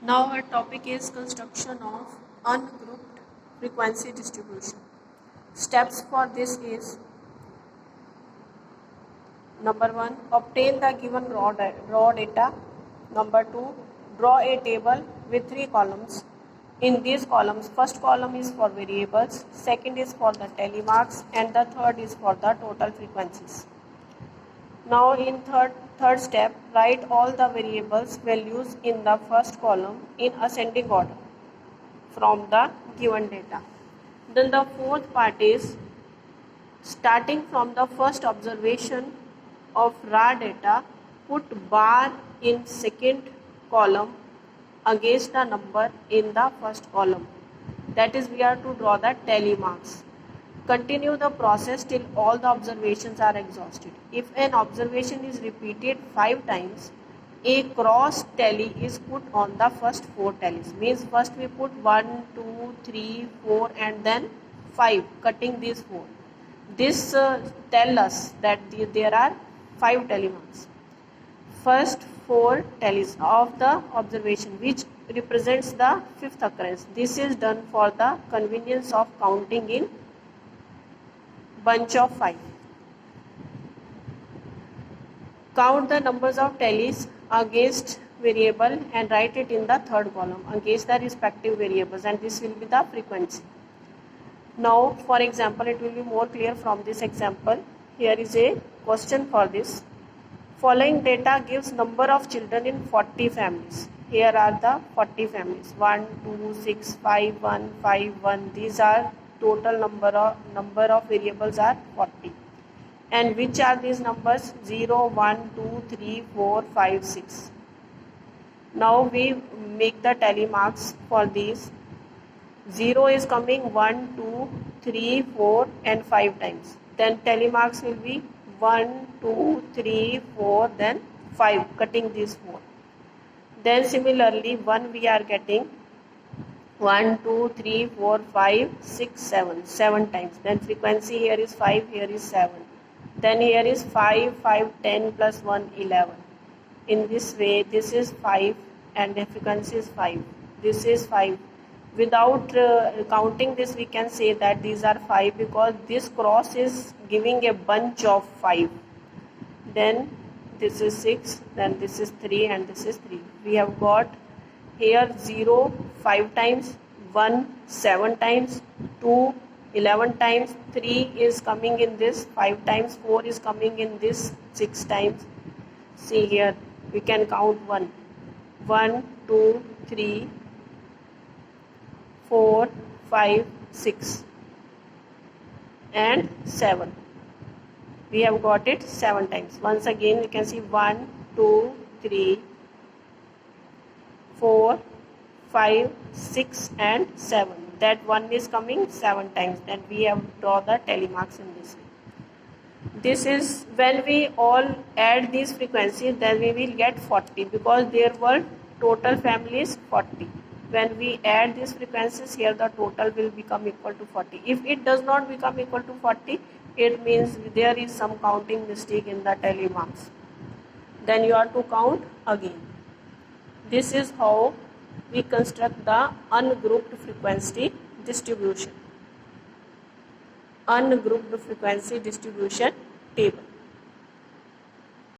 Now our topic is construction of ungrouped frequency distribution. Steps for this is: number 1, obtain the given raw data. Number 2, draw a table with 3 columns. In these columns, first column is for variables, second is for the telemarks, and the third is for the total frequencies. Now in third step, write all the variables values in the first column in ascending order from the given data. Then the fourth part is, starting from the first observation of raw data, put bar in second column against the number in the first column. That is, we are to draw the tally marks. Continue the process till all the observations are exhausted. If an observation is repeated 5 times, a cross tally is put on the first 4 tallies. Means first we put 1, 2, 3, 4 and then 5, cutting these 4. This tell us that there are 5 tally marks. First 4 tallies of the observation, which represents the 5th occurrence. This is done for the convenience of counting in bunch of 5. Count the numbers of tallies against variable and write it in the third column against the respective variables, and this will be the frequency. Now for example, it will be more clear from this example. Here is a question for this. Following data gives number of children in 40 families. Here are the 40 families: 1, 2, 6, 5, 1, 5, 1. These are total number of variables are 40. And which are these numbers? 0, 1, 2, 3, 4, 5, 6. Now we make the tally marks for these. 0 is coming 1, 2, 3, 4 and 5 times. Then tally marks will be 1, 2, 3, 4, then 5, cutting these 4. Then similarly 1 we are getting 1, 2, 3, 4, 5, 6, 7, 7 times. Then frequency here is 5, here is 7. Then here is 5, 5, 10 plus 1, 11. In this way, this is 5 and the frequency is 5. This is 5. Without counting this, we can say that these are 5 because this cross is giving a bunch of 5. Then this is 6, then this is 3 and this is 3. We have got here 0 5 times, 1 7 times, 2 11 times, 3 is coming in this 5 times, 4 is coming in this 6 times. See here, we can count 1, 2, 3, 4, 5, 6 and 7. We have got it 7 times. Once again we can see 1, 2, 3, 4, 5, 6 and 7. That 1 is coming 7 times. Then we have draw the tally marks in this way. This is when we all add these frequencies, then we will get 40 because there were total families 40. When we add these frequencies here, the total will become equal to 40. If it does not become equal to 40, it means there is some counting mistake in the tally marks. Then you have to count again. This is how we construct the ungrouped frequency distribution. Ungrouped frequency distribution table.